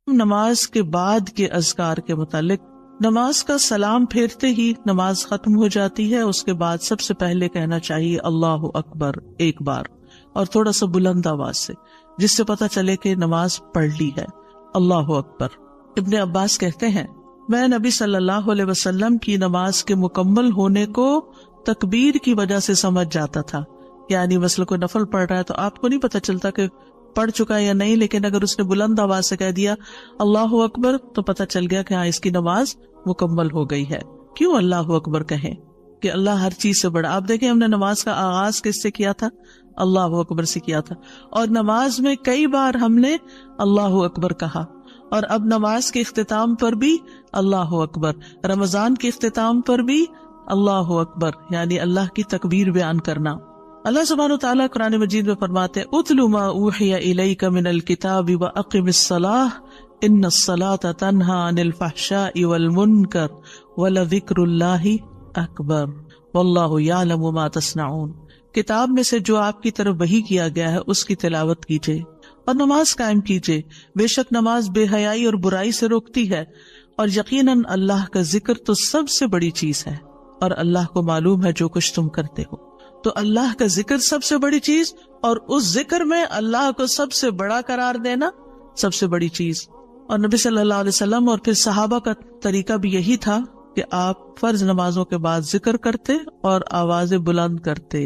نماز کے بعد کے اذکار کے متعلق، نماز کا سلام پھیرتے ہی نماز ختم ہو جاتی ہے. اس کے بعد سب سے پہلے کہنا چاہیے اللہ اکبر ایک بار، اور تھوڑا سا بلند آواز سے، جس سے پتہ چلے کہ نماز پڑھ لی ہے. اللہ اکبر. ابن عباس کہتے ہیں میں نبی صلی اللہ علیہ وسلم کی نماز کے مکمل ہونے کو تکبیر کی وجہ سے سمجھ جاتا تھا. یعنی مثلا کوئی نفل پڑھ رہا ہے تو آپ کو نہیں پتہ چلتا کہ پڑھ چکا ہے یا نہیں، لیکن اگر اس نے بلند آواز سے کہہ دیا اللہ اکبر تو پتہ چل گیا کہ ہاں اس کی نماز مکمل ہو گئی ہے. کیوں اللہ اکبر کہیں؟ کہ اللہ ہر چیز سے بڑا. آپ دیکھیں ہم نے نماز کا آغاز کس سے کیا تھا؟ اللہ اکبر سے کیا تھا، اور نماز میں کئی بار ہم نے اللہ اکبر کہا، اور اب نماز کے اختتام پر بھی اللہ اکبر، رمضان کے اختتام پر بھی اللہ اکبر، یعنی اللہ کی تکبیر بیان کرنا. اللہ سبحانہ وتعالیٰ قرآن مجید میں فرماتے ہیں اتل ما اوحی الیک من الکتاب واقم الصلاۃ ان الصلاۃ تنہی عن الفحشاء والمنکر ولذکر اللہ اکبر واللہ یعلم ما تصنعون. کتاب میں سے جو آپ کی طرف وحی کیا گیا ہے اس کی تلاوت کیجیے اور نماز قائم کیجیے، بے شک نماز بے حیائی اور برائی سے روکتی ہے، اور یقیناً اللہ کا ذکر تو سب سے بڑی چیز ہے، اور اللہ کو معلوم ہے جو کچھ تم کرتے ہو. تو اللہ کا ذکر سب سے بڑی چیز، اور اس ذکر میں اللہ کو سب سے بڑا قرار دینا سب سے بڑی چیز. اور نبی صلی اللہ علیہ وسلم اور پھر صحابہ کا طریقہ بھی یہی تھا کہ آپ فرض نمازوں کے بعد ذکر کرتے اور آوازیں بلند کرتے.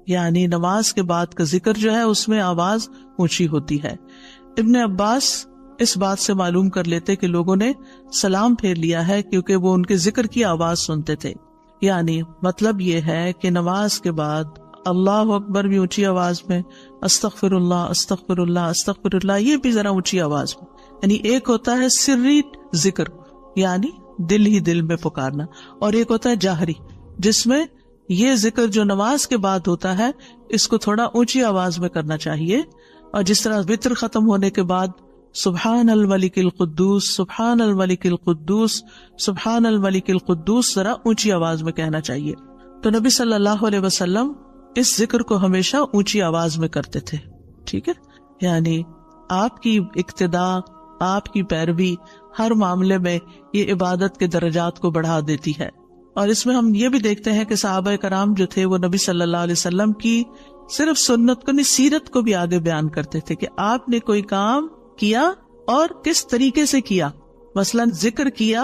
یعنی نماز کے بعد کا ذکر جو ہے اس میں آواز اونچی ہوتی ہے. ابن عباس اس بات سے معلوم کر لیتے کہ لوگوں نے سلام پھیر لیا ہے کیونکہ وہ ان کے ذکر کی آواز سنتے تھے. یعنی مطلب یہ ہے کہ نماز کے بعد اللہ اکبر بھی اونچی آواز میں، استغفر اللہ استغفر اللہ استغفر اللہ یہ بھی ذرا اونچی آواز میں. یعنی ایک ہوتا ہے سری ذکر، یعنی دل ہی دل میں پکارنا، اور ایک ہوتا ہے جاہری، جس میں یہ ذکر جو نماز کے بعد ہوتا ہے اس کو تھوڑا اونچی آواز میں کرنا چاہیے. اور جس طرح وتر ختم ہونے کے بعد سبحان الملک القدوس سبحان الملک القدوس سبحان الملک القدوس ذرا اونچی آواز میں کہنا چاہیے. تو نبی صلی اللہ علیہ وسلم اس ذکر کو ہمیشہ اونچی آواز میں کرتے تھے. ٹھیک ہے، یعنی آپ کی اقتداء، آپ کی پیروی ہر معاملے میں یہ عبادت کے درجات کو بڑھا دیتی ہے. اور اس میں ہم یہ بھی دیکھتے ہیں کہ صحابہ کرام جو تھے وہ نبی صلی اللہ علیہ وسلم کی صرف سنت کو نہیں، سیرت کو بھی آگے بیان کرتے تھے کہ آپ نے کوئی کام کیا اور کس طریقے سے کیا. مثلا ذکر کیا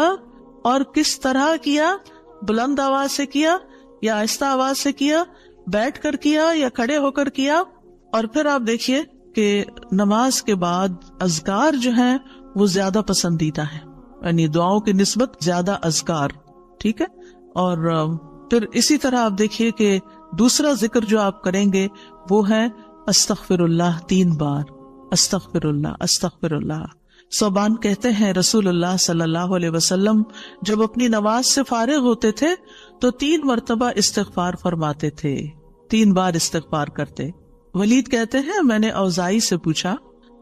اور کس طرح کیا، بلند آواز سے کیا یا آہستہ آواز سے کیا، بیٹھ کر کیا یا کھڑے ہو کر کیا. اور پھر آپ دیکھیے کہ نماز کے بعد اذکار جو ہیں وہ زیادہ پسندیدہ ہیں، یعنی دعاؤں کی نسبت زیادہ اذکار. ٹھیک ہے، اور پھر اسی طرح آپ دیکھیے کہ دوسرا ذکر جو آپ کریں گے وہ ہے استغفر اللہ 3 بار، استغفر اللہ استغفر اللہ. صوبان کہتے ہیں رسول اللہ صلی اللہ علیہ وسلم جب اپنی نماز سے فارغ ہوتے تھے تو 3 مرتبہ استغفار فرماتے تھے، 3 بار استغفار کرتے. ولید کہتے ہیں میں نے اوزائی سے پوچھا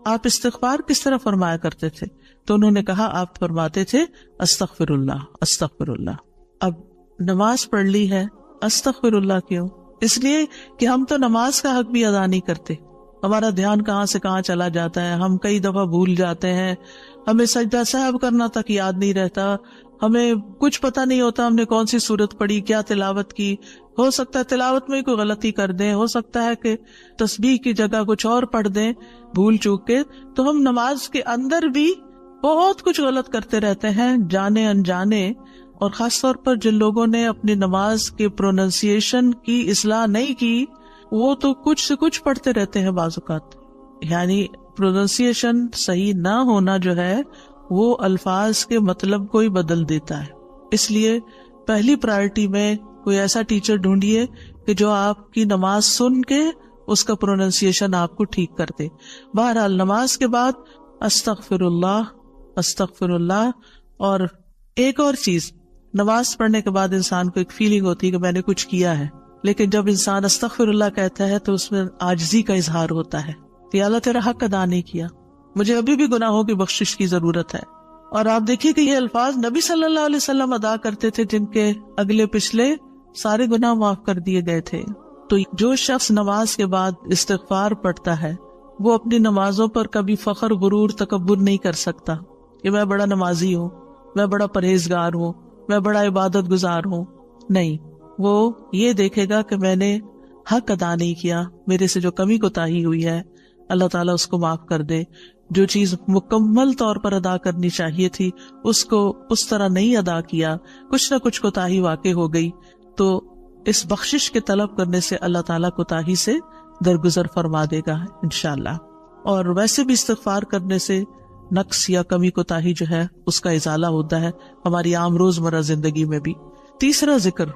آپ استغفار کس طرح فرمایا کرتے تھے؟ تو انہوں نے کہا آپ فرماتے تھے استغفر اللہ استغفر اللہ. اب نماز پڑھ لی ہے، استغفر اللہ کیوں؟ اس لیے کہ ہم تو نماز کا حق بھی ادا نہیں کرتے. ہمارا دھیان کہاں سے کہاں چلا جاتا ہے، ہم کئی دفعہ بھول جاتے ہیں، ہمیں سجدہ سہو کرنا تک یاد نہیں رہتا، ہمیں کچھ پتہ نہیں ہوتا ہم نے کون سی سورت پڑھی، کیا تلاوت کی. ہو سکتا ہے تلاوت میں کوئی غلطی کر دیں، ہو سکتا ہے کہ تسبیح کی جگہ کچھ اور پڑھ دیں بھول چوک کے. تو ہم نماز کے اندر بھی بہت کچھ غلط کرتے رہتے ہیں جانے انجانے. اور خاص طور پر جن لوگوں نے اپنی نماز کے پروننسیشن کی اصلاح نہیں کی وہ تو کچھ سے کچھ پڑھتے رہتے ہیں بعض اوقات. یعنی پروننسیشن صحیح نہ ہونا جو ہے وہ الفاظ کے مطلب کو ہی بدل دیتا ہے. اس لیے پہلی پرائرٹی میں کوئی ایسا ٹیچر ڈھونڈیے کہ جو آپ کی نماز سن کے اس کا پروننسیشن آپ کو ٹھیک کر دے. بہرحال نماز کے بعد استغفر اللہ استغفر اللہ. اور ایک اور چیز، نماز پڑھنے کے بعد انسان کو ایک فیلنگ ہوتی ہے کہ میں نے کچھ کیا ہے، لیکن جب انسان استغفر اللہ کہتا ہے تو اس میں عاجزی کا اظہار ہوتا ہے کہ اللہ تیرا حق ادا نہیں کیا، مجھے ابھی بھی گناہوں کی بخشش کی ضرورت ہے. اور آپ دیکھیے کہ یہ الفاظ نبی صلی اللہ علیہ وسلم ادا کرتے تھے جن کے اگلے پچھلے سارے گناہ معاف کر دیے گئے تھے. تو جو شخص نماز کے بعد استغفار پڑھتا ہے وہ اپنی نمازوں پر کبھی فخر غرور تکبر نہیں کر سکتا کہ میں بڑا نمازی ہوں، میں بڑا پرہیزگار ہوں، میں بڑا عبادت گزار ہوں. نہیں، وہ یہ دیکھے گا کہ میں نے حق ادا نہیں کیا، میرے سے جو کمی کوتاہی ہوئی ہے اللہ تعالیٰ اس کو معاف کر دے. جو چیز مکمل طور پر ادا کرنی چاہیے تھی اس کو اس طرح نہیں ادا کیا، کچھ نہ کچھ کوتاہی واقع ہو گئی، تو اس بخشش کے طلب کرنے سے اللہ تعالیٰ کوتاہی سے درگزر فرما دے گا انشاءاللہ. اور ویسے بھی استغفار کرنے سے نقص یا کمی کوتاہی جو ہے اس کا ازالہ ہوتا ہے ہماری عام روزمرہ زندگی میں بھی. تیسرا ذکر،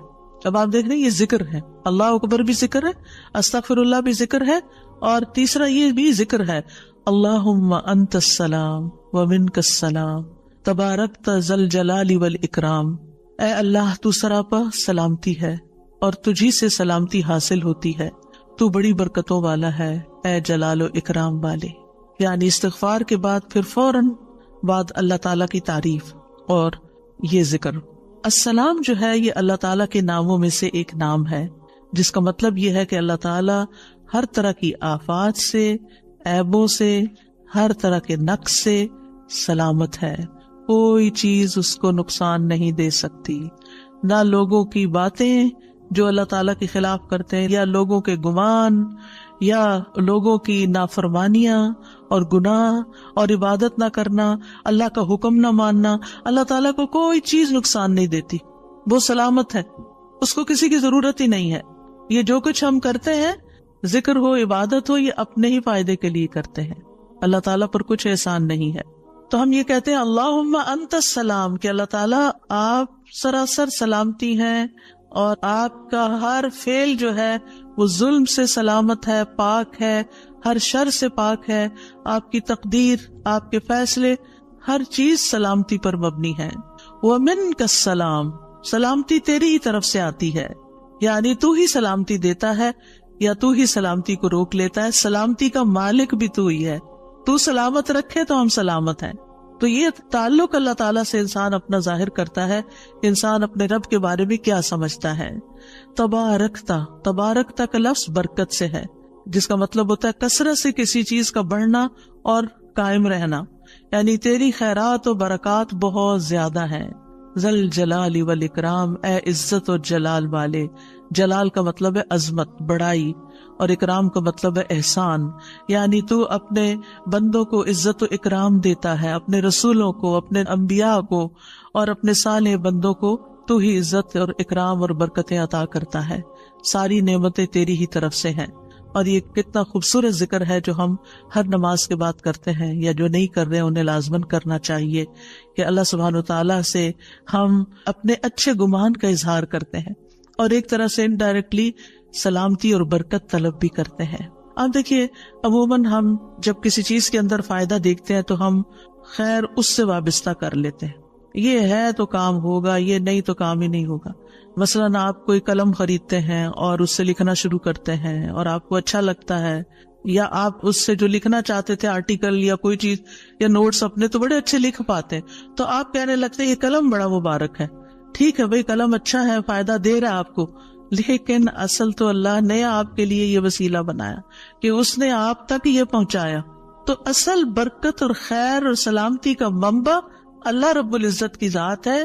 اب آپ دیکھ رہے ہیں یہ ذکر ہے، اللہ اکبر بھی ذکر ہے، استغفر اللہ بھی ذکر ہے، اور تیسرا یہ بھی ذکر ہے، اللہم انت السلام ومنک السلام تبارکت ذی الجلال والاکرام. اے اللہ تو سراپا سلامتی ہے اور تجھی سے سلامتی حاصل ہوتی ہے، تو بڑی برکتوں والا ہے اے جلال و اکرام والے. یعنی استغفار کے بعد پھر فوراً بعد اللہ تعالیٰ کی تعریف اور یہ ذکر. السلام جو ہے یہ اللہ تعالیٰ کے ناموں میں سے ایک نام ہے، جس کا مطلب یہ ہے کہ اللہ تعالیٰ ہر طرح کی آفات سے، عیبوں سے، ہر طرح کے نقص سے سلامت ہے. کوئی چیز اس کو نقصان نہیں دے سکتی، نہ لوگوں کی باتیں جو اللہ تعالیٰ کے خلاف کرتے ہیں، یا لوگوں کے گمان، یا لوگوں کی نافرمانیاں اور گناہ اور عبادت نہ کرنا، اللہ کا حکم نہ ماننا. اللہ تعالیٰ کو کوئی چیز نقصان نہیں دیتی، وہ سلامت ہے، اس کو کسی کی ضرورت ہی نہیں ہے. یہ جو کچھ ہم کرتے ہیں، ذکر ہو، عبادت ہو، یہ اپنے ہی فائدے کے لیے کرتے ہیں، اللہ تعالیٰ پر کچھ احسان نہیں ہے. تو ہم یہ کہتے ہیں اللہم انت السلام، کہ اللہ تعالیٰ آپ سراسر سلامتی ہیں اور آپ کا ہر فعل جو ہے وہ ظلم سے سلامت ہے، پاک ہے، ہر شر سے پاک ہے. آپ کی تقدیر، آپ کے فیصلے، ہر چیز سلامتی پر مبنی ہے. ومنک السلام، سلامتی تیری ہی طرف سے آتی ہے، یعنی تو ہی سلامتی دیتا ہے یا تو ہی سلامتی کو روک لیتا ہے. سلامتی کا مالک بھی تو ہی ہے، تو سلامت رکھے تو ہم سلامت ہیں. تو یہ تعلق اللہ تعالیٰ سے انسان اپنا ظاہر کرتا ہے، انسان اپنے رب کے بارے میں کیا سمجھتا ہے. تبارکتا، تبارکتا کا لفظ برکت سے ہے، جس کا مطلب ہوتا ہے کثرت سے کسی چیز کا بڑھنا اور قائم رہنا، یعنی تیری خیرات و برکات بہت زیادہ ہیں. ذل جلال والاکرام، اے عزت اور جلال والے. جلال کا مطلب ہے عظمت، بڑائی، اور اکرام کا مطلب ہے احسان. یعنی تو اپنے بندوں کو عزت و اکرام دیتا ہے، اپنے رسولوں کو، اپنے انبیاء کو اور اپنے صالح بندوں کو تو ہی عزت اور اکرام اور برکتیں عطا کرتا ہے. ساری نعمتیں تیری ہی طرف سے ہیں. اور یہ کتنا خوبصورت ذکر ہے جو ہم ہر نماز کے بعد کرتے ہیں، یا جو نہیں کر رہے انہیں لازماً کرنا چاہیے، کہ اللہ سبحانہ وتعالیٰ سے ہم اپنے اچھے گمان کا اظہار کرتے ہیں اور ایک طرح سے انڈائریکٹلی سلامتی اور برکت طلب بھی کرتے ہیں. آپ دیکھیے عموماً ہم جب کسی چیز کے اندر فائدہ دیکھتے ہیں تو ہم خیر اس سے وابستہ کر لیتے ہیں، یہ ہے تو کام ہوگا، یہ نہیں تو کام ہی نہیں ہوگا. مثلاً آپ کوئی قلم خریدتے ہیں اور اس سے لکھنا شروع کرتے ہیں اور آپ کو اچھا لگتا ہے، یا آپ اس سے جو لکھنا چاہتے تھے آرٹیکل یا کوئی چیز یا نوٹس اپنے تو بڑے اچھے لکھ پاتے ہیں، تو آپ کہنے لگتے ہیں یہ قلم بڑا مبارک ہے. ٹھیک ہے بھائی، قلم اچھا ہے، فائدہ دے رہا ہے آپ کو، لیکن اصل تو اللہ نے آپ کے لیے یہ وسیلہ بنایا کہ اس نے آپ تک یہ پہنچایا. تو اصل برکت اور خیر اور سلامتی کا منبع اللہ رب العزت کی ذات ہے.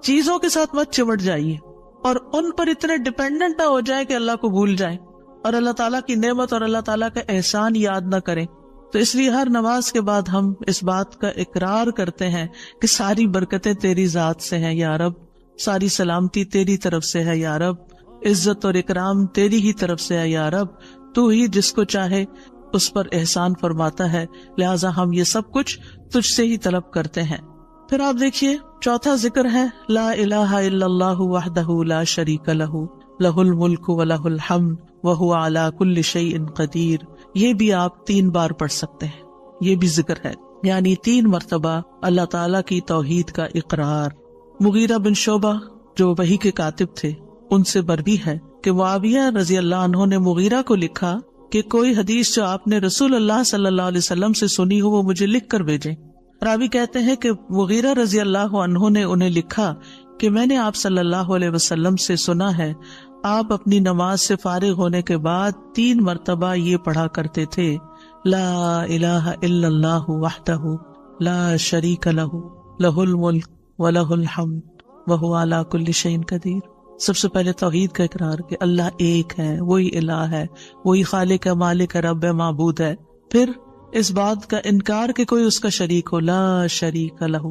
چیزوں کے ساتھ مت چمٹ جائیے اور ان پر اتنے ڈیپینڈنٹ نہ ہو جائے کہ اللہ کو بھول جائیں اور اللہ تعالیٰ کی نعمت اور اللہ تعالیٰ کا احسان یاد نہ کریں. تو اس لیے ہر نماز کے بعد ہم اس بات کا اقرار کرتے ہیں کہ ساری برکتیں تیری ذات سے ہیں یا رب، ساری سلامتی تیری طرف سے ہے یا رب، عزت اور اکرام تیری ہی طرف سے ہے یا رب، تو ہی جس کو چاہے اس پر احسان فرماتا ہے، لہٰذا ہم یہ سب کچھ تجھ سے ہی طلب کرتے ہیں. پھر آپ دیکھیے چوتھا ذکر ہے لا الہ الا اللہ وحدہ لا شریک لہ لہ الملک و لہ الحمد وہو علی کل شیء قدیر. یہ بھی آپ 3 بار پڑھ سکتے ہیں، یہ بھی ذکر ہے، یعنی 3 مرتبہ اللہ تعالیٰ کی توحید کا اقرار. مغیرہ بن شعبہ جو وحی کے کاتب تھے ان سے مروی ہے کہ معاویہ رضی اللہ عنہ نے مغیرہ کو لکھا کہ کوئی حدیث جو آپ نے رسول اللہ صلی اللہ علیہ وسلم سے سنی ہو وہ مجھے لکھ کر بھیجیں. راوی کہتے ہیں کہ مغیرہ رضی اللہ عنہ نے انہیں لکھا کہ میں نے آپ صلی اللہ علیہ وسلم سے سنا ہے آپ اپنی نماز سے فارغ ہونے کے بعد 3 مرتبہ یہ پڑھا کرتے تھے لا الہ الا اللہ وحدہ لا شریک لہ لہ الملک ولہ الحمد وہو علی کل شیء قدیر. سب سے پہلے توحید کا اقرار کہ اللہ ایک ہے، وہی الہ ہے، وہی خالق ہے، مالک ہے، رب ہے، معبود ہے. پھر اس بات کا انکار کہ کوئی اس کا شریک ہو، لا شریک لہ.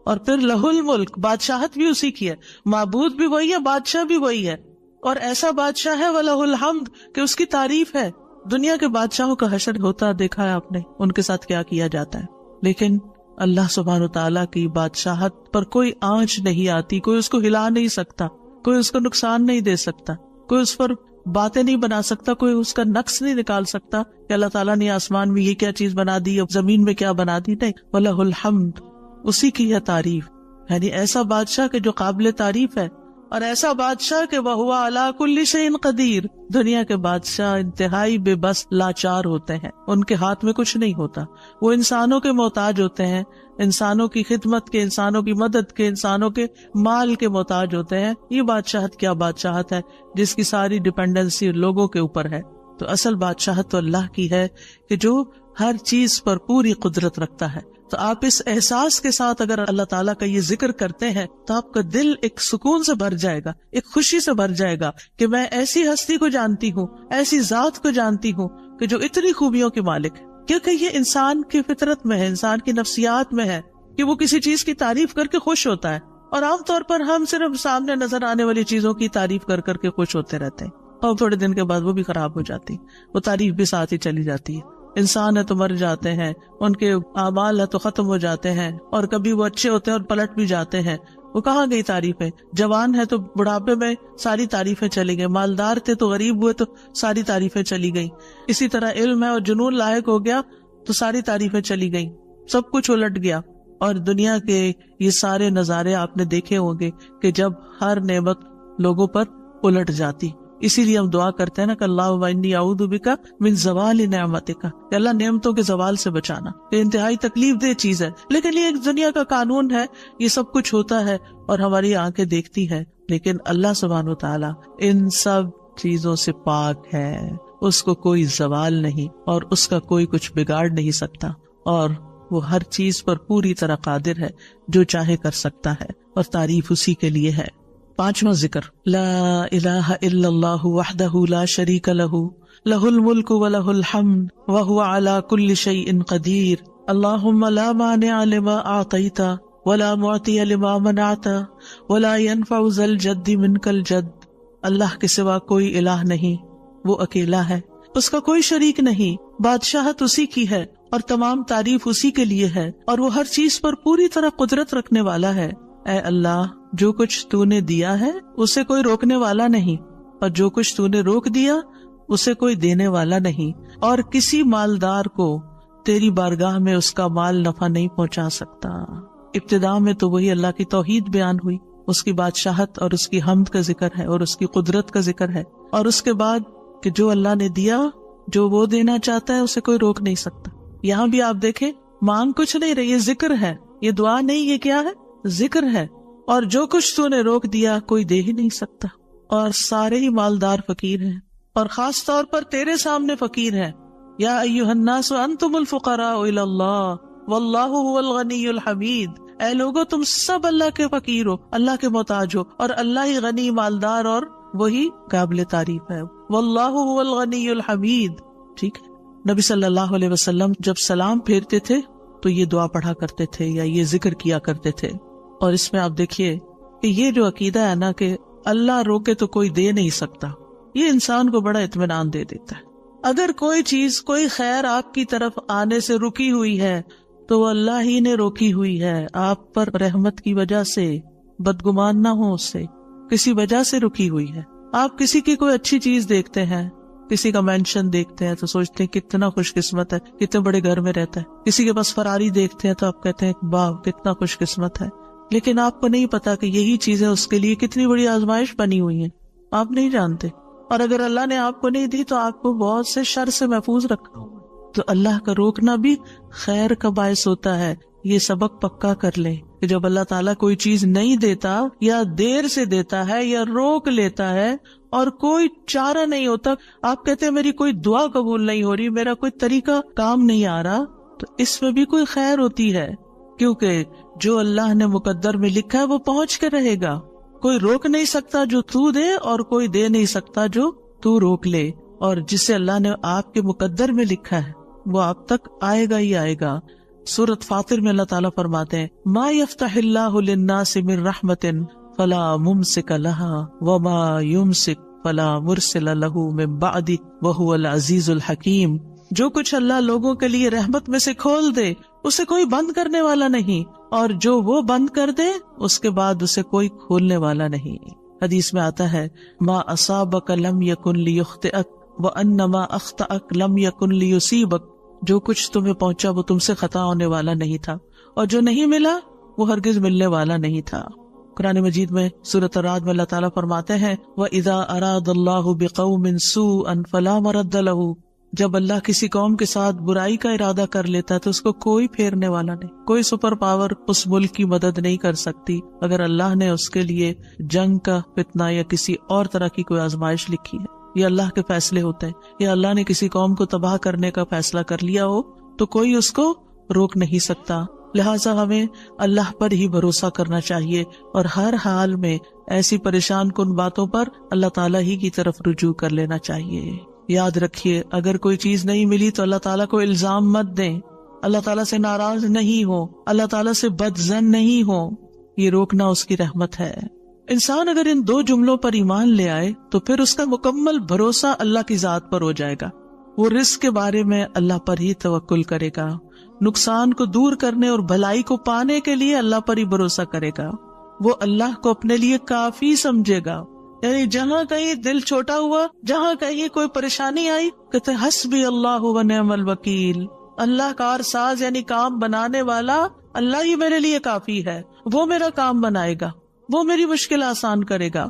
اور پھر لہ الملک، بادشاہت بھی اسی کی ہے، معبود بھی وہی ہے، بادشاہ بھی وہی ہے، اور ایسا بادشاہ ہے وَلَهُ الْحَمْدُ کہ اس کی تعریف ہے. دنیا کے بادشاہوں کا حشر ہوتا دیکھا ہے آپ نے، ان کے ساتھ کیا کیا جاتا ہے. لیکن اللہ سبحانہ وتعالیٰ کی بادشاہت پر کوئی آنچ نہیں آتی، کوئی اس کو ہلا نہیں سکتا، کوئی اس کو نقصان نہیں دے سکتا، کوئی اس پر باتیں نہیں بنا سکتا، کوئی اس کا نقص نہیں نکال سکتا کہ اللہ تعالیٰ نے آسمان میں یہ کیا چیز بنا دی اور زمین میں کیا بنا دی. نہیں، وَلَهُ الْحَمْدُ، اسی کی ہے تعریف. یعنی ایسا بادشاہ کہ جو قابل تعریف ہے، اور ایسا بادشاہ کہ وَهُوَ عَلَى كُلِّ شَيْءٍ قدیر. دنیا کے بادشاہ انتہائی بے بس لاچار ہوتے ہیں، ان کے ہاتھ میں کچھ نہیں ہوتا، وہ انسانوں کے محتاج ہوتے ہیں، انسانوں کی خدمت کے، انسانوں کی مدد کے، انسانوں کے مال کے محتاج ہوتے ہیں. یہ بادشاہت کیا بادشاہت ہے جس کی ساری ڈیپینڈنسی لوگوں کے اوپر ہے. تو اصل بادشاہت تو اللہ کی ہے کہ جو ہر چیز پر پوری قدرت رکھتا ہے. تو آپ اس احساس کے ساتھ اگر اللہ تعالیٰ کا یہ ذکر کرتے ہیں تو آپ کا دل ایک سکون سے بھر جائے گا، ایک خوشی سے بھر جائے گا کہ میں ایسی ہستی کو جانتی ہوں، ایسی ذات کو جانتی ہوں کہ جو اتنی خوبیوں کی مالک ہے. کیونکہ یہ انسان کی فطرت میں ہے، انسان کی نفسیات میں ہے کہ وہ کسی چیز کی تعریف کر کے خوش ہوتا ہے. اور عام طور پر ہم صرف سامنے نظر آنے والی چیزوں کی تعریف کر کر کے خوش ہوتے رہتے ہیں، اور تھوڑے دن کے بعد وہ بھی خراب ہو جاتی، وہ تعریف بھی ساتھ ہی چلی جاتی ہے. انسان ہے تو مر جاتے ہیں، ان کے اعمال ہے تو ختم ہو جاتے ہیں، اور کبھی وہ اچھے ہوتے ہیں اور پلٹ بھی جاتے ہیں. وہ کہاں گئی تعریفیں؟ جوان ہے تو بڑھاپے میں ساری تعریفیں چلی گئی، مالدار تھے تو غریب ہوئے تو ساری تعریفیں چلی گئی. اسی طرح علم ہے اور جنون لاحق ہو گیا تو ساری تعریفیں چلی گئی، سب کچھ الٹ گیا. اور دنیا کے یہ سارے نظارے آپ نے دیکھے ہوں گے کہ جب ہر نعمت لوگوں پر الٹ جاتی. اسی لیے ہم دعا کرتے ہیں نا کہ اللہ انی اعوذ بک من زوال نعمتک، کہ اللہ نعمتوں کے زوال سے بچانا. یہ انتہائی تکلیف دہ چیز ہے، لیکن یہ ایک دنیا کا قانون ہے، یہ سب کچھ ہوتا ہے اور ہماری آنکھیں دیکھتی ہے. لیکن اللہ سبحانہ وتعالی ان سب چیزوں سے پاک ہے، اس کو کوئی زوال نہیں اور اس کا کوئی کچھ بگاڑ نہیں سکتا، اور وہ ہر چیز پر پوری طرح قادر ہے، جو چاہے کر سکتا ہے، اور تعریف اسی کے لیے ہے. پانچواں ذکر، لا الہ الا اللہ وحدہ لا شریک لہ لہ الملک ولہ الحمد وہو علی کل شیء قدیر. اللہم لا مانع لما اعطیت ولا معطی لما منعت ولا ينفع ذا الجد منک الجد. اللہ کے سوا کوئی الہ نہیں، وہ اکیلا ہے، اس کا کوئی شریک نہیں، بادشاہت اسی کی ہے اور تمام تعریف اسی کے لیے ہے، اور وہ ہر چیز پر پوری طرح قدرت رکھنے والا ہے. اے اللہ، جو کچھ تو نے دیا ہے اسے کوئی روکنے والا نہیں، اور جو کچھ تو نے روک دیا اسے کوئی دینے والا نہیں، اور کسی مالدار کو تیری بارگاہ میں اس کا مال نفع نہیں پہنچا سکتا. ابتدا میں تو وہی اللہ کی توحید بیان ہوئی، اس کی بادشاہت اور اس کی حمد کا ذکر ہے اور اس کی قدرت کا ذکر ہے، اور اس کے بعد کہ جو اللہ نے دیا، جو وہ دینا چاہتا ہے اسے کوئی روک نہیں سکتا. یہاں بھی آپ دیکھیں، مانگ کچھ نہیں رہی، یہ ذکر ہے، یہ دعا نہیں، یہ کیا ہے؟ ذکر ہے. اور جو کچھ تو نے روک دیا کوئی دے ہی نہیں سکتا، اور سارے ہی مالدار فقیر ہیں، اور خاص طور پر تیرے سامنے فقیر ہیں. یا ایھا الناس انتم الفقراء الی اللہ واللہ هو الغنی الحمید. اے لوگو، تم سب اللہ کے فقیر ہو، اللہ کے محتاج ہو، اور اللہ ہی غنی، مالدار اور وہی قابل تعریف ہے. واللہ هو الغنی الحمید. ٹھیک ہے. نبی صلی اللہ علیہ وسلم جب سلام پھیرتے تھے تو یہ دعا پڑھا کرتے تھے یا یہ ذکر کیا کرتے تھے. اور اس میں آپ دیکھیے کہ یہ جو عقیدہ ہے نا کہ اللہ روکے تو کوئی دے نہیں سکتا، یہ انسان کو بڑا اطمینان دے دیتا ہے. اگر کوئی چیز، کوئی خیر آپ کی طرف آنے سے رکی ہوئی ہے تو وہ اللہ ہی نے روکی ہوئی ہے، آپ پر رحمت کی وجہ سے. بدگمان نہ ہو، اس سے کسی وجہ سے رکی ہوئی ہے. آپ کسی کی کوئی اچھی چیز دیکھتے ہیں، کسی کا مینشن دیکھتے ہیں تو سوچتے ہیں کتنا خوش قسمت ہے، کتنے بڑے گھر میں رہتا ہے. کسی کے پاس فراری دیکھتے ہیں تو آپ کہتے ہیں واہ کتنا خوش قسمت ہے. لیکن آپ کو نہیں پتا کہ یہی چیزیں اس کے لیے کتنی بڑی آزمائش بنی ہوئی ہیں، آپ نہیں جانتے. اور اگر اللہ نے آپ کو نہیں دی تو آپ کو بہت سے شر سے محفوظ رکھا. تو اللہ کا روکنا بھی خیر کا باعث ہوتا ہے یہ سبق پکا کر لیں کہ جب اللہ تعالیٰ کوئی چیز نہیں دیتا یا دیر سے دیتا ہے یا روک لیتا ہے اور کوئی چارہ نہیں ہوتا، آپ کہتے ہیں میری کوئی دعا قبول نہیں ہو رہی، میرا کوئی طریقہ کام نہیں آ رہا، تو اس میں بھی کوئی خیر ہوتی ہے، کیونکہ جو اللہ نے مقدر میں لکھا ہے وہ پہنچ کے رہے گا۔ کوئی روک نہیں سکتا جو تو دے، اور کوئی دے نہیں سکتا جو تو روک لے، اور جسے اللہ نے آپ کے مقدر میں لکھا ہے وہ آپ تک آئے گا ہی آئے گا۔ سورۃ فاطر میں اللہ تعالیٰ فرماتے ہیں ما یفتح اللہ للناس من رحمت فلا ممسک لها وما یمسک فلا مرسل له من بعدہ وہو العزیز الحکیم۔ جو کچھ اللہ لوگوں کے لیے رحمت میں سے کھول دے اسے کوئی بند کرنے والا نہیں، اور جو وہ بند کر دے اس کے بعد اسے کوئی کھولنے والا نہیں۔ حدیث میں آتا ہے ما اصابک لم یکن لیخطئک وان ما اخطأک لم یکن لیصیبک، جو کچھ تمہیں پہنچا وہ تم سے خطا ہونے والا نہیں تھا، اور جو نہیں ملا وہ ہرگز ملنے والا نہیں تھا۔ قرآن مجید میں سورۃ الرعد میں اللہ تعالیٰ فرماتے ہیں وَإِذَا أَرَادَ اللَّهُ بِقَوْمٍ سُوءًا فَلَا مَرَدَّ لَهُ، جب اللہ کسی قوم کے ساتھ برائی کا ارادہ کر لیتا ہے تو اس کو کوئی پھیرنے والا نہیں، کوئی سپر پاور اس ملک کی مدد نہیں کر سکتی اگر اللہ نے اس کے لیے جنگ کا فتنہ یا کسی اور طرح کی کوئی آزمائش لکھی ہے۔ یہ اللہ کے فیصلے ہوتے ہیں، یا اللہ نے کسی قوم کو تباہ کرنے کا فیصلہ کر لیا ہو تو کوئی اس کو روک نہیں سکتا۔ لہٰذا ہمیں اللہ پر ہی بھروسہ کرنا چاہیے، اور ہر حال میں ایسی پریشان کن باتوں پر اللہ تعالیٰ ہی کی طرف رجوع کر لینا چاہیے۔ یاد رکھیے اگر کوئی چیز نہیں ملی تو اللہ تعالیٰ کو الزام مت دیں، اللہ تعالیٰ سے ناراض نہیں ہو، اللہ تعالیٰ سے بدظن نہیں ہو، یہ روکنا اس کی رحمت ہے۔ انسان اگر ان دو جملوں پر ایمان لے آئے تو پھر اس کا مکمل بھروسہ اللہ کی ذات پر ہو جائے گا، وہ رزق کے بارے میں اللہ پر ہی توکل کرے گا، نقصان کو دور کرنے اور بھلائی کو پانے کے لیے اللہ پر ہی بھروسہ کرے گا، وہ اللہ کو اپنے لیے کافی سمجھے گا۔ یعنی جہاں کہیں دل چھوٹا ہوا، جہاں کہیں کوئی پریشانی آئی، کہتے حسبی اللہ و نعم الوکیل، اللہ کار ساز یعنی کام بنانے والا اللہ ہی میرے لیے کافی ہے، وہ میرا کام بنائے گا، وہ میری مشکل آسان کرے گا۔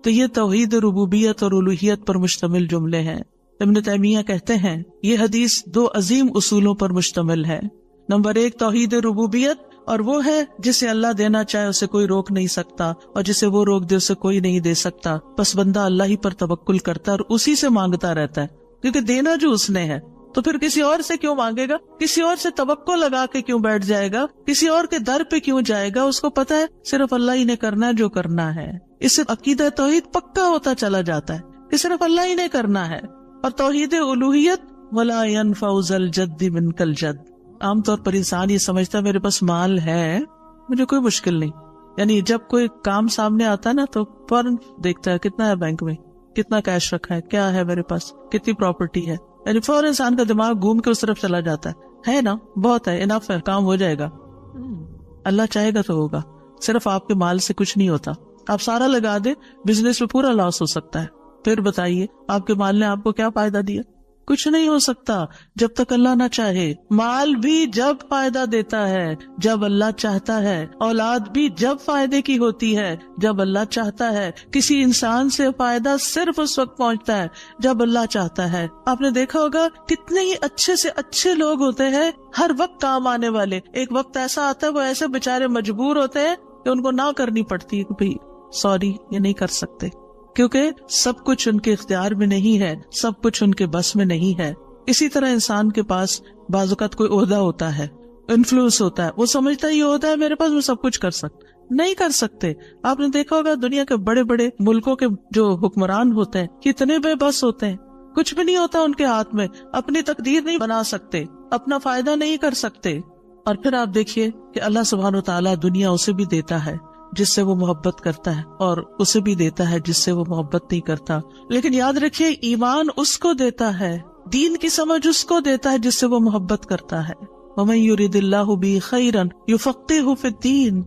تو یہ توحید ربوبیت اور الوہیت پر مشتمل جملے ہیں۔ ابن تیمیہ کہتے ہیں یہ حدیث دو عظیم اصولوں پر مشتمل ہے۔ نمبر 1 توحید ربوبیت، اور وہ ہے جسے اللہ دینا چاہے اسے کوئی روک نہیں سکتا، اور جسے وہ روک دے اسے کوئی نہیں دے سکتا، بس بندہ اللہ ہی پر توکل کرتا ہے اور اسی سے مانگتا رہتا ہے، کیونکہ دینا جو اس نے ہے، تو پھر کسی اور سے کیوں مانگے گا، کسی اور سے توقع لگا کے کیوں بیٹھ جائے گا، کسی اور کے در پہ کیوں جائے گا، اس کو پتا ہے صرف اللہ ہی نے کرنا ہے جو کرنا ہے۔ اس سے عقیدہ توحید پکا ہوتا چلا جاتا ہے کہ صرف اللہ ہی نے کرنا ہے۔ اور توحید الوہیت ولا ينفع ذا الجد منک الجد، عام طور پر انسان یہ سمجھتا ہے میرے پاس مال ہے مجھے کوئی مشکل نہیں، یعنی جب کوئی کام سامنے آتا ہے نا تو فوراً دیکھتا ہے کتنا ہے بینک میں، کتنا کیش رکھا ہے، کیا ہے میرے پاس، کتنی پراپرٹی ہے، یعنی فوراً انسان کا دماغ گھوم کے اس طرف چلا جاتا ہے نا بہت ہے، انف ہے، کام ہو جائے گا۔ اللہ چاہے گا تو ہوگا، صرف آپ کے مال سے کچھ نہیں ہوتا، آپ سارا لگا دیں بزنس میں پورا لاس ہو سکتا ہے، پھر بتائیے آپ کے مال نے آپ کو کیا فائدہ دیا، کچھ نہیں ہو سکتا جب تک اللہ نہ چاہے۔ مال بھی جب فائدہ دیتا ہے جب اللہ چاہتا ہے، اولاد بھی جب فائدے کی ہوتی ہے جب اللہ چاہتا ہے، کسی انسان سے فائدہ صرف اس وقت پہنچتا ہے جب اللہ چاہتا ہے۔ آپ نے دیکھا ہوگا کتنے ہی اچھے سے اچھے لوگ ہوتے ہیں ہر وقت کام آنے والے، ایک وقت ایسا آتا ہے وہ ایسے بےچارے مجبور ہوتے ہیں کہ ان کو نہ کرنی پڑتی ہے کہ بھائی سوری یہ نہیں کر سکتے، کیونکہ سب کچھ ان کے اختیار میں نہیں ہے، سب کچھ ان کے بس میں نہیں ہے۔ اسی طرح انسان کے پاس بعض اوقات کوئی عہدہ ہوتا ہے، انفلوئنس ہوتا ہے، وہ سمجھتا ہے یہ عہدہ ہے میرے پاس میں سب کچھ کر سکتا، نہیں کر سکتے۔ آپ نے دیکھا ہوگا دنیا کے بڑے بڑے ملکوں کے جو حکمران ہوتے ہیں کتنے بے بس ہوتے ہیں، کچھ بھی نہیں ہوتا ان کے ہاتھ میں، اپنی تقدیر نہیں بنا سکتے، اپنا فائدہ نہیں کر سکتے۔ اور پھر آپ دیکھیے کہ اللہ سبحانہ وتعالیٰ دنیا اسے بھی دیتا ہے جس سے وہ محبت کرتا ہے، اور اسے بھی دیتا ہے جس سے وہ محبت نہیں کرتا۔ لیکن یاد رکھیے ایمان اس کو دیتا ہے، دین کی سمجھ اس کو دیتا ہے جس سے وہ محبت کرتا ہے۔ وَمَن يُرِدِ اللَّهُ بِهِ خَيْرًا يُفَقِّهُ فِي الدِّينِ،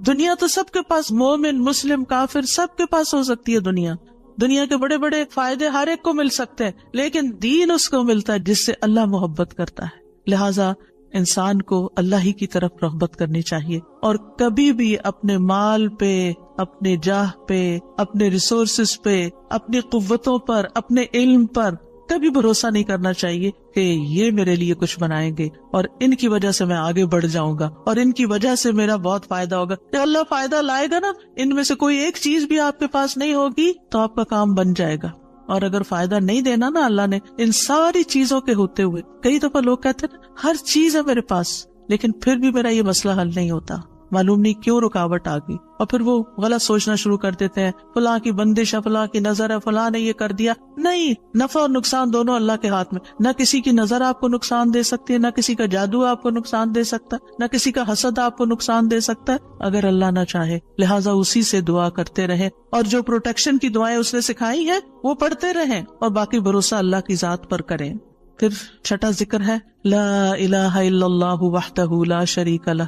دنیا تو سب کے پاس، مومن مسلم کافر سب کے پاس ہو سکتی ہے، دنیا کے بڑے بڑے فائدے ہر ایک کو مل سکتے ہیں، لیکن دین اس کو ملتا ہے جس سے اللہ محبت کرتا ہے۔ لہٰذا انسان کو اللہ ہی کی طرف رغبت کرنی چاہیے، اور کبھی بھی اپنے مال پہ، اپنے جاہ پہ، اپنے ریسورسز پہ، اپنی قوتوں پر، اپنے علم پر کبھی بھروسہ نہیں کرنا چاہیے کہ یہ میرے لیے کچھ بنائیں گے اور ان کی وجہ سے میں آگے بڑھ جاؤں گا اور ان کی وجہ سے میرا بہت فائدہ ہوگا. کہ اللہ فائدہ لائے گا نا، ان میں سے کوئی ایک چیز بھی آپ کے پاس نہیں ہوگی تو آپ کا کام بن جائے گا. اور اگر فائدہ نہیں دینا نا اللہ نے ان ساری چیزوں کے ہوتے ہوئے، کئی دفعہ لوگ کہتے ہیں ہر چیز ہے میرے پاس لیکن پھر بھی میرا یہ مسئلہ حل نہیں ہوتا، معلوم نہیں کیوں رکاوٹ آ گئی. اور پھر وہ غلط سوچنا شروع کر دیتے ہیں، فلاں کی بندش ہے، فلاں کی نظر ہے، فلاں نے یہ کر دیا. نہیں، نفع اور نقصان دونوں اللہ کے ہاتھ میں. نہ کسی کی نظر آپ کو نقصان دے سکتی ہے، نہ کسی کا جادو آپ کو نقصان دے سکتا ہے، نہ کسی کا حسد آپ کو نقصان دے سکتا ہے اگر اللہ نہ چاہے. لہٰذا اسی سے دعا کرتے رہیں اور جو پروٹیکشن کی دعائیں اس نے سکھائی ہیں وہ پڑھتے رہیں اور باقی بھروسہ اللہ کی ذات پر کریں. پھر چھٹا ذکر ہے لا الہ الا اللہ وحدہ لا شریک لہ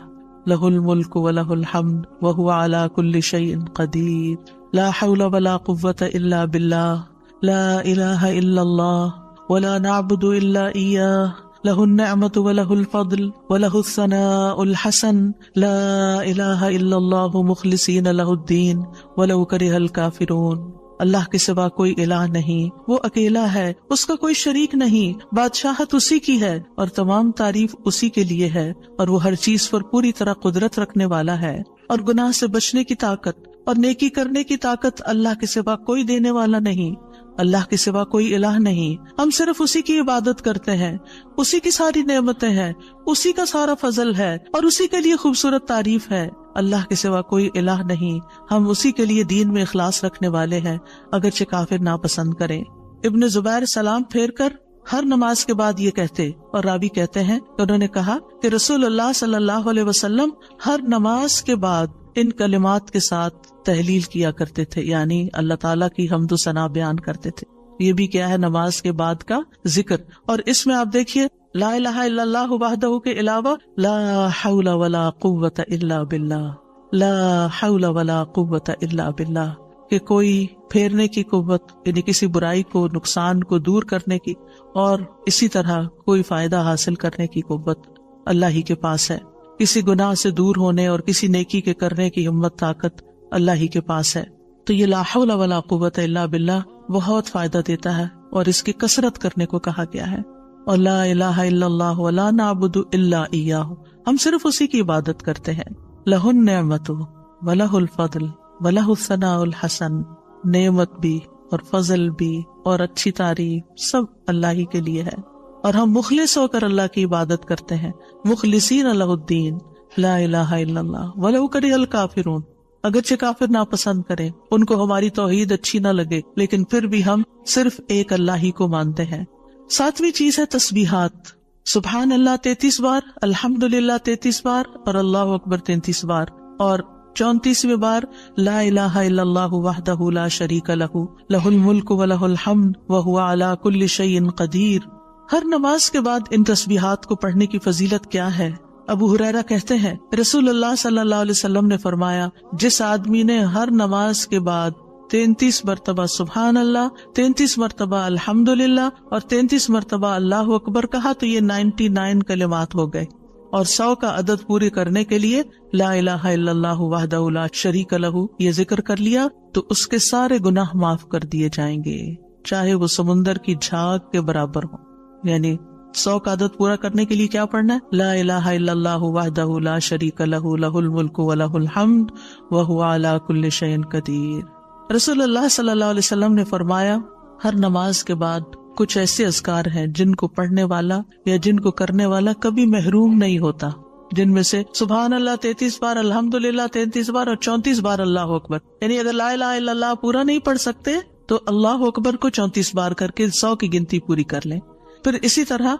لہ الملک ولہ الحمد وہو علی کل شیء قدیر لا حول ولا قوة الا باللہ لا الہ الا اللہ ولا نعبد الا ایاہ لہ النعمۃ ولہ الفضل ولہ الثناء الحسن لا الہ الا اللہ مخلصین لہ الدین ولو کرہ الکافرون. اللہ کے سوا کوئی الہ نہیں، وہ اکیلا ہے، اس کا کوئی شریک نہیں، بادشاہت اسی کی ہے اور تمام تعریف اسی کے لیے ہے اور وہ ہر چیز پر پوری طرح قدرت رکھنے والا ہے. اور گناہ سے بچنے کی طاقت اور نیکی کرنے کی طاقت اللہ کے سوا کوئی دینے والا نہیں، اللہ کے سوا کوئی الہ نہیں. ہم صرف اسی کی عبادت کرتے ہیں، اسی کی ساری نعمتیں ہیں، اسی کا سارا فضل ہے اور اسی کے لیے خوبصورت تعریف ہے. اللہ کے سوا کوئی الہ نہیں، ہم اسی کے لیے دین میں اخلاص رکھنے والے ہیں اگرچہ کافر ناپسند کریں. ابن زبیر سلام پھیر کر ہر نماز کے بعد یہ کہتے، اور راوی کہتے ہیں کہ انہوں نے کہا کہ رسول اللہ صلی اللہ علیہ وسلم ہر نماز کے بعد ان کلمات کے ساتھ تحلیل کیا کرتے تھے، یعنی اللہ تعالیٰ کی حمد و ثنا بیان کرتے تھے. یہ بھی کیا ہے نماز کے بعد کا ذکر. اور اس میں آپ دیکھیے لا الہ الا اللہ وحدہ کے علاوہ لا حول ولا قوة الا باللہ، لا حول ولا قوة الا باللہ، کہ کوئی پھیرنے کی قوت یعنی کسی برائی کو نقصان کو دور کرنے کی اور اسی طرح کوئی فائدہ حاصل کرنے کی قوت اللہ ہی کے پاس ہے. کسی گناہ سے دور ہونے اور کسی نیکی کے کرنے کی ہمت طاقت اللہ ہی کے پاس ہے. تو یہ لا حول ولا قوة الا باللہ بہت فائدہ دیتا ہے اور اس کی کثرت کرنے کو کہا گیا ہے. اور لا الہ الا اللہ ولا نعبد الا ایاہ، ہم صرف اسی کی عبادت کرتے ہیں. لہ النعمۃ ولہ الفضل ولہ الثناء الحسن، نعمت بھی اور فضل بھی اور اچھی تعریف سب اللہ ہی کے لیے ہے. اور ہم مخلص ہو کر اللہ کی عبادت کرتے ہیں، مخلصین لہ الدین لا الہ الا اللہ ولو کرہ الکافرون. اگرچہ کافر ناپسند کریں، ان کو ہماری توحید اچھی نہ لگے، لیکن پھر بھی ہم صرف ایک اللہ ہی کو مانتے ہیں. ساتویں چیز ہے تسبیحات. سبحان اللہ 33 بار، الحمدللہ 33 بار اور اللہ اکبر 33 بار، اور 34ویں بار لا الہ الا اللہ وحدہ لا شریک لہ لہ الملک ولہ الحمد وہو علی کل شیء قدیر. ہر نماز کے بعد ان تسبیحات کو پڑھنے کی فضیلت کیا ہے؟ ابو ہریرہ کہتے ہیں رسول اللہ صلی اللہ علیہ وسلم نے فرمایا، جس آدمی نے ہر نماز کے بعد 33 مرتبہ سبحان اللہ، 33 مرتبہ الحمدللہ اور 33 مرتبہ اللہ اکبر کہا تو یہ 99 کلمات ہو گئے. اور 100 کا عدد پورے کرنے کے لیے لا الہ الا اللہ وحدہ لا شریک لہ یہ ذکر کر لیا تو اس کے سارے گناہ معاف کر دیے جائیں گے، چاہے وہ سمندر کی جھاگ کے برابر ہو. یعنی 100 کا عدد پورا کرنے کے لیے کیا پڑھنا ہے؟ لا الہ الا اللہ وحدہ لا شریک لہ لہ الملک ولہ الحمد وہو علی کل شیء قدیر. رسول اللہ صلی اللہ علیہ وسلم نے فرمایا ہر نماز کے بعد کچھ ایسے اذکار ہیں جن کو پڑھنے والا یا جن کو کرنے والا کبھی محروم نہیں ہوتا، جن میں سے سبحان اللہ 33 بار، الحمدللہ 33 بار اور 34 بار اللہ اکبر. یعنی اگر لا الہ الا اللہ پورا نہیں پڑھ سکتے تو اللہ اکبر کو 34 بار کر کے 100 کی گنتی پوری کر لیں. پھر اسی طرح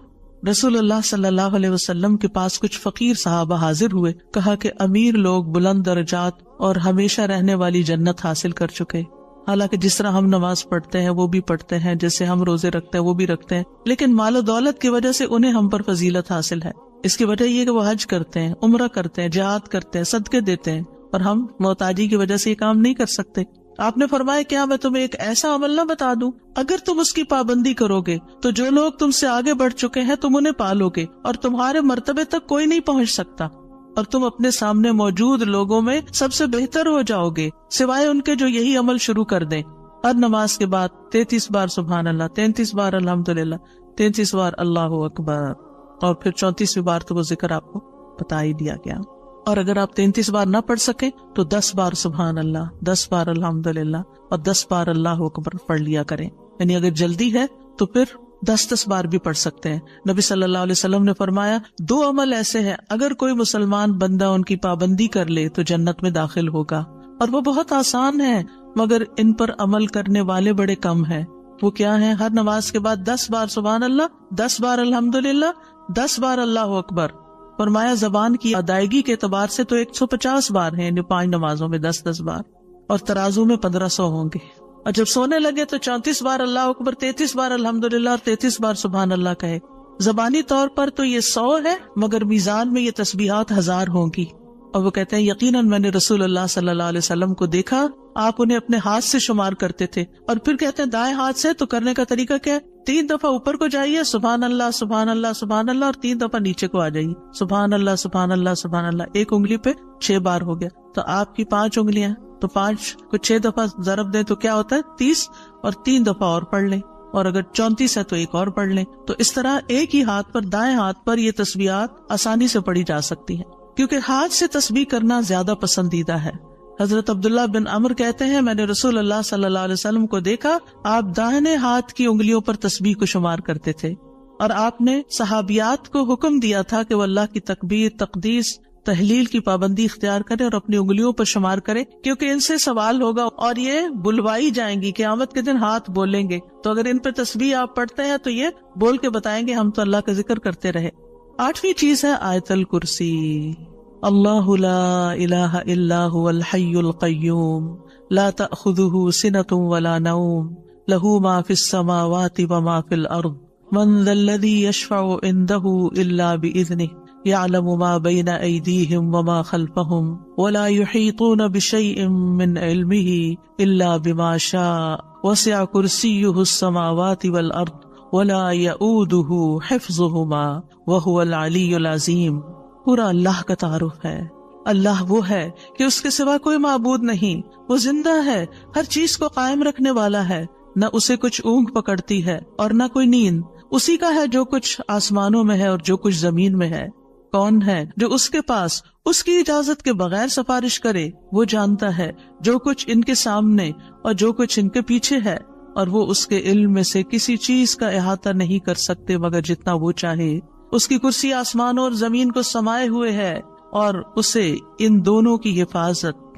رسول اللہ صلی اللہ علیہ وسلم کے پاس کچھ فقیر صحابہ حاضر ہوئے، کہا کہ امیر لوگ بلند درجات اور ہمیشہ رہنے والی جنت حاصل کر چکے. حالانکہ جس طرح ہم نماز پڑھتے ہیں وہ بھی پڑھتے ہیں، جیسے ہم روزے رکھتے ہیں وہ بھی رکھتے ہیں، لیکن مال و دولت کی وجہ سے انہیں ہم پر فضیلت حاصل ہے. اس کی وجہ یہ کہ وہ حج کرتے ہیں، عمرہ کرتے ہیں، جہاد کرتے ہیں، صدقے دیتے ہیں، اور ہم محتاجی کی وجہ سے یہ کام نہیں کر سکتے. آپ نے فرمایا کیا میں تمہیں ایک ایسا عمل نہ بتا دوں، اگر تم اس کی پابندی کرو گے تو جو لوگ تم سے آگے بڑھ چکے ہیں تم انہیں پالو گے اور تمہارے مرتبے تک کوئی نہیں پہنچ سکتا، اور تم اپنے سامنے موجود لوگوں میں سب سے بہتر ہو جاؤ گے سوائے ان کے جو یہی عمل شروع کر دیں. ہر نماز کے بعد 33 بار سبحان اللہ، 33 بار الحمدللہ، 33 بار اللہ اکبر، اور پھر 34ویں بار تو وہ ذکر آپ کو بتا ہی دیا گیا۔ اور اگر آپ 33 بار نہ پڑھ سکیں تو 10 بار سبحان اللہ، 10 بار الحمدللہ اور 10 بار اللہ اکبر پڑھ لیا کریں۔ یعنی اگر جلدی ہے تو پھر 10 بار بھی پڑھ سکتے ہیں۔ نبی صلی اللہ علیہ وسلم نے فرمایا 2 عمل ایسے ہیں اگر کوئی مسلمان بندہ ان کی پابندی کر لے تو جنت میں داخل ہوگا، اور وہ بہت آسان ہے مگر ان پر عمل کرنے والے بڑے کم ہیں۔ وہ کیا ہیں؟ ہر نماز کے بعد 10 بار سبحان اللہ، 10 بار الحمدللہ، 10 بار اللہ اکبر۔ فرمایا زبان کی ادائیگی کے اعتبار سے تو 150 بار ہیں، یعنی 5 نمازوں میں 10 بار، اور ترازو میں 1500 ہوں گے۔ اور جب سونے لگے تو 34 بار اللہ اکبر، 33 بار الحمدللہ اور 33 بار سبحان اللہ کہے۔ زبانی طور پر تو یہ 100 ہے مگر میزان میں یہ تسبیحات 1000 ہوں گی۔ اور وہ کہتے ہیں یقیناً میں نے رسول اللہ صلی اللہ علیہ وسلم کو دیکھا، آپ انہیں اپنے ہاتھ سے شمار کرتے تھے۔ اور پھر کہتے ہیں دائیں ہاتھ سے، تو کرنے کا طریقہ کیا ہے؟ 3 دفعہ اوپر کو جائیے سبحان اللہ سبحان اللہ سبحان اللہ، اور 3 دفعہ نیچے کو آ جائیے سبحان اللہ سبحان اللہ سبحان اللہ۔ ایک انگلی پہ 6 بار ہو گیا، تو آپ کی 5 انگلیاں، تو 5 کو 6 دفعہ ضرب دیں تو کیا ہوتا ہے؟ 30، اور 3 دفعہ اور پڑھ لیں، اور اگر 34 ہے تو ایک اور پڑھ لیں۔ تو اس طرح ایک ہی ہاتھ پر، دائیں ہاتھ پر یہ تسبیحات آسانی سے پڑھی جا سکتی ہیں، کیونکہ ہاتھ سے تسبیح کرنا زیادہ پسندیدہ ہے۔ حضرت عبداللہ بن عمر کہتے ہیں میں نے رسول اللہ صلی اللہ علیہ وسلم کو دیکھا، آپ داہنے ہاتھ کی انگلیوں پر تسبیح کو شمار کرتے تھے، اور آپ نے صحابیات کو حکم دیا تھا کہ وہ اللہ کی تکبیر، تقدیس، تحلیل کی پابندی اختیار کریں اور اپنی انگلیوں پر شمار کریں، کیونکہ ان سے سوال ہوگا اور یہ بلوائی جائیں گی، قیامت کے دن ہاتھ بولیں گے۔ تو اگر ان پہ تسبیح آپ پڑھتے ہیں تو یہ بول کے بتائیں گے ہم تو اللہ کا ذکر کرتے رہے۔ 8ویں چیز ہے آیت الکرسی۔ اللہ لا الہ الا هو الحی القیوم لا تأخذہ سنۃ ولا نوم لہ ما فی السماوات وما فی الارض من ذا الذی یشفع عنده الا بإذنہ یعلم ما بین ایدیہم وما خلفہم ولا یحیطون بشیء من علمہ الا بما شاء وسع کرسیہ السماوات والارض ولا یؤودہ حفظہما وہو العلی العظیم۔ پورا اللہ کا تعارف ہے۔ اللہ وہ ہے کہ اس کے سوا کوئی معبود نہیں، وہ زندہ ہے، ہر چیز کو قائم رکھنے والا ہے، نہ اسے کچھ اونگ پکڑتی ہے اور نہ کوئی نیند۔ اسی کا ہے جو کچھ آسمانوں میں ہے اور جو کچھ زمین میں ہے۔ کون ہے جو اس کے پاس اس کی اجازت کے بغیر سفارش کرے؟ وہ جانتا ہے جو کچھ ان کے سامنے اور جو کچھ ان کے پیچھے ہے، اور وہ اس کے علم میں سے کسی چیز کا احاطہ نہیں کر سکتے مگر جتنا وہ چاہے۔ اس کی کرسی آسمانوں اور زمین کو سمائے ہوئے ہے، اور اسے ان دونوں کی حفاظت